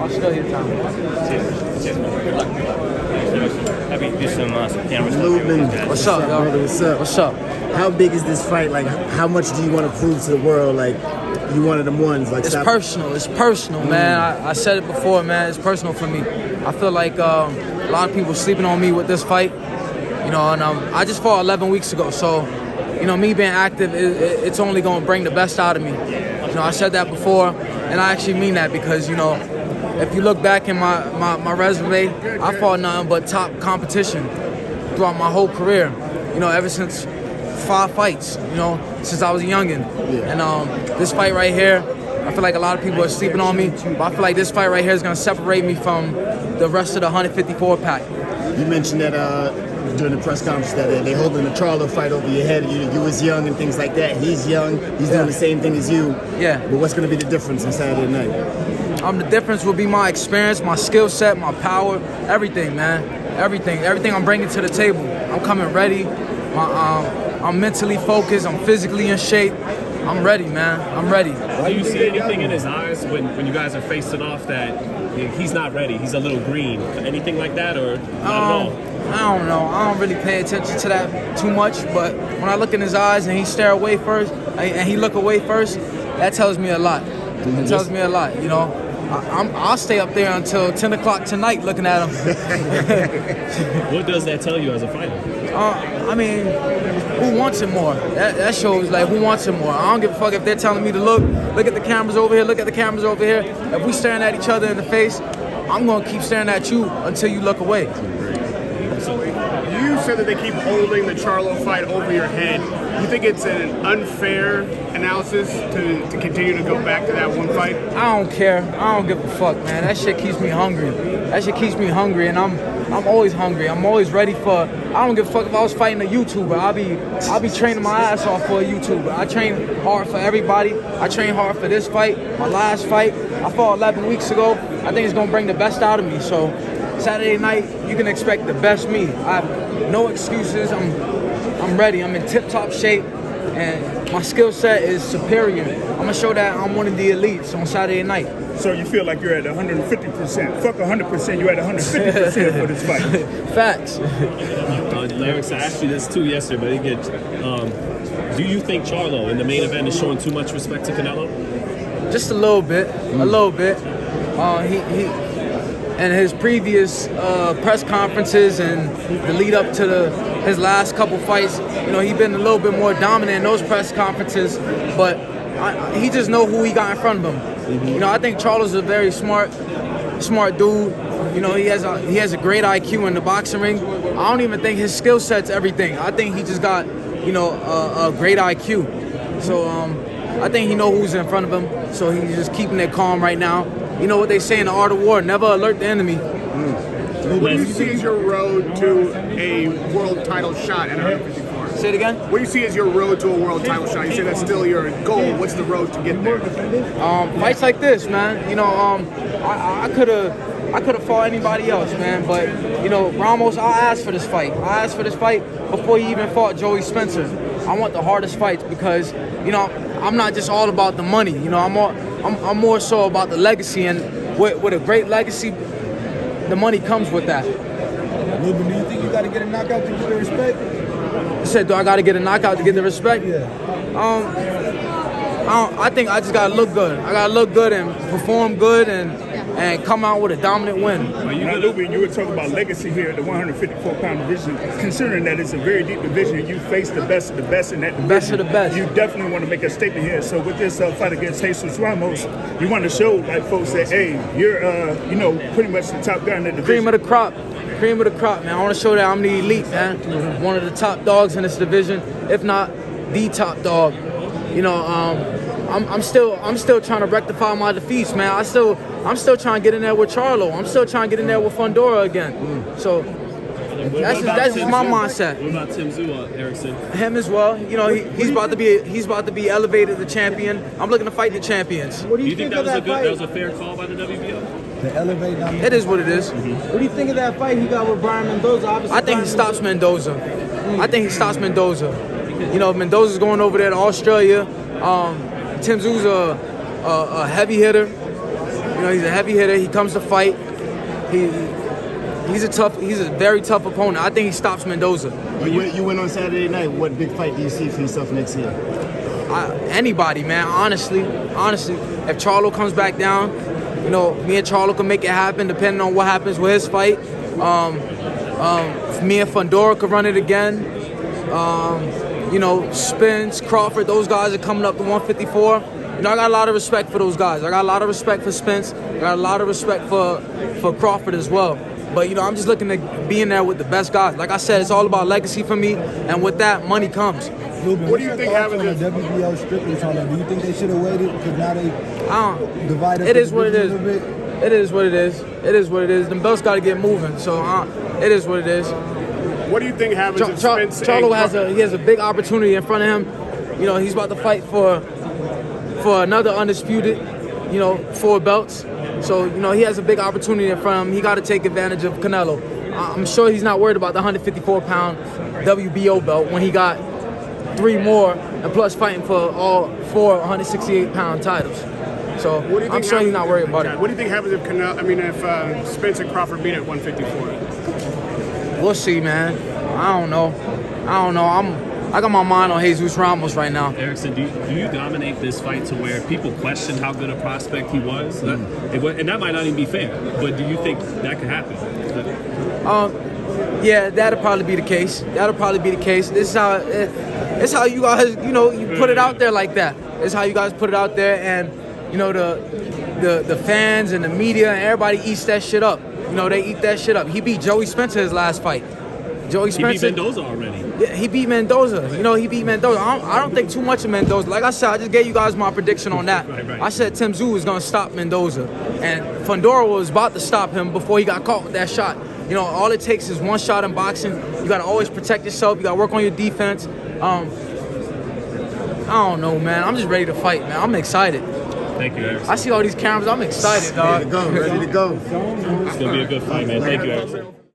Australia time. Happy to do some cameras. Lubin, What's up, y'all? brother? What's up? What's up? How big is this fight? Like, how much do you want to prove to the world? Like, you one of them ones. Like, It's personal. It's personal, man. I said it before, man. It's personal for me. I feel like a lot of people sleeping on me with this fight. You know, and I just fought 11 weeks ago, so you know, me being active, it's only going to bring the best out of me. You know, I said that before, and I actually mean that because, you know, if you look back in my resume, I fought nothing but top competition throughout my whole career. You know, ever since 5 fights, you know, since I was a youngin'. And this fight right here, I feel like a lot of people are sleeping on me, but I feel like this fight right here is going to separate me from the rest of the 154 pack. You mentioned that during the press conference that they're holding the Charlo fight over your head. You was young and things like that. He's young. He's doing the same thing as you. Yeah. But what's going to be the difference on Saturday night? The difference will be my experience, my skill set, my power, everything, man. Everything I'm bringing to the table. I'm coming ready. I'm mentally focused. I'm physically in shape. I'm ready, man. I'm ready. Do you see anything in his eyes when you guys are facing off that he's not ready? He's a little green. Anything like that, or not at all? I don't know. I don't really pay attention to that too much. But when I look in his eyes and he stare away first, and he look away first, that tells me a lot. It tells me a lot. You know, I'll stay up there until 10 o'clock tonight looking at him. What does that tell you as a fighter? I mean, who wants it more? That shows like who wants it more. I don't give a fuck if they're telling me to look at the cameras over here, look at the cameras over here. If we staring at each other in the face, I'm gonna keep staring at you until you look away. You said that they keep holding the Charlo fight over your head. You think it's an unfair analysis to continue to go back to that one fight? I don't care. I don't give a fuck, man. That shit keeps me hungry. That shit keeps me hungry, and I'm always hungry. I'm always ready for. I don't give a fuck if I was fighting a YouTuber. I'll be training my ass off for a YouTuber. I train hard for everybody. I train hard for this fight, my last fight. I fought 11 weeks ago. I think it's gonna bring the best out of me. So Saturday night, you can expect the best me. I have no excuses. I'm ready. I'm in tip-top shape, and my skill set is superior. I'm gonna show that I'm one of the elites on Saturday night. So you feel like you're at 150%. Fuck 100%, you're at 150% for this fight. Facts. Erickson, I asked you this too yesterday, but again, do you think Charlo in the main event is showing too much respect to Canelo? Just a little bit. A little bit. He and his previous press conferences and the lead up to his last couple fights, you know, he's been a little bit more dominant in those press conferences, but he just know who he got in front of him. You know, I think Charlo's a very smart dude. You know, he has a great IQ in the boxing ring. I don't even think his skill set's everything. I think he just got, you know, a great IQ. So I think he know who's in front of him. So he's just keeping it calm right now. You know what they say in the art of war, never alert the enemy. What do you see as your road to a world title shot at 154? Say it again? What do you see as your road to a world title shot? You say that's still your goal. What's the road to get there? Fights like this, man. You know, I could have fought anybody else, man. But you know, Ramos, I asked for this fight. I asked for this fight before he even fought Joey Spencer. I want the hardest fights because, you know, I'm not just all about the money. You know, I'm more so about the legacy, and with a great legacy, the money comes with that. Lubin, do you think you got to get a knockout to get the respect? You said, do I got to get a knockout to get the respect? Yeah. I think I just got to look good. I got to look good and perform good and come out with a dominant win. Now, Lubin, you were talking about legacy here at the 154-pound division. Considering that it's a very deep division, you face the best of the best in that division. Best of the best. You definitely want to make a statement here. So with this fight against Jesus Ramos, you want to show like folks that, hey, you're you know, pretty much the top guy in the division. Cream of the crop. Cream of the crop, man. I want to show that I'm the elite, man. One of the top dogs in this division, if not the top dog. You know, I'm still trying to rectify my defeats, man. I'm still trying to get in there with Charlo. I'm still trying to get in there with Fundora again. So that's just my mindset. What about Tim Zua, Erickson? Him as well. You know, he's about to be elevated to champion. I'm looking to fight the champions. What Do you think that was a fair call by the WBO? The elevate. It is what it is. What do you think of that fight he got with Brian Mendoza? Obviously, I think he stops Mendoza. You know, Mendoza's going over there to Australia. Tim Zoo's a heavy hitter. You You know, he's a heavy hitter. He comes to fight. He's a very tough opponent. I think he stops Mendoza. You win on Saturday night. What big fight do you see for yourself next year? Anybody, man. Honestly, if Charlo comes back down, you know, me and Charlo can make it happen depending on what happens with his fight. Me and Fundora could run it again. You know, Spence, Crawford, those guys are coming up to 154. You know, I got a lot of respect for those guys. I got a lot of respect for Spence. I got a lot of respect for Crawford as well. But, you know, I'm just looking to be in there with the best guys. Like I said, it's all about legacy for me, and with that, money comes. Lubin, What do you think happens if the WBO stripping tournament? Do you think they should have waited because now they divided? It is what it is. It is what it is. It is what it is. The belts got to get moving, so it is what it is. What do you think happens if Spence Charlo has a big opportunity in front of him. You know, he's about to fight for another undisputed, you know, 4 belts. So, you know, he has a big opportunity in front of him. He got to take advantage of Canelo. I'm sure he's not worried about the 154-pound WBO belt when he got 3 more, and plus fighting for all 4 168-pound titles. So I'm sure he's not worried about it. What do you think happens if Spence and Crawford beat at 154? We'll see, man. I don't know. I got my mind on Jesus Ramos right now. Erickson, do you dominate this fight to where people question how good a prospect he was? And that might not even be fair, but do you think that could happen? Yeah, that'll probably be the case. This is how it's how you guys, you know, you put it out there like that. It's how you guys put it out there, and you know the fans and the media and everybody eats that shit up. You know, they eat that shit up. He beat Joey Spencer his last fight. Joey Spencer. He beat Mendoza already. Yeah, he beat Mendoza. You know, he beat Mendoza. I don't think too much of Mendoza. Like I said, I just gave you guys my prediction on that. Right. I said Tim Tszyu was going to stop Mendoza. And Fundora was about to stop him before he got caught with that shot. You know, all it takes is one shot in boxing. You got to always protect yourself. You got to work on your defense. I don't know, man. I'm just ready to fight, man. I'm excited. Thank you, Erickson. I see all these cameras. I'm excited, dog. Ready to go. It's going to be a good fight, man. Thank you, Erickson.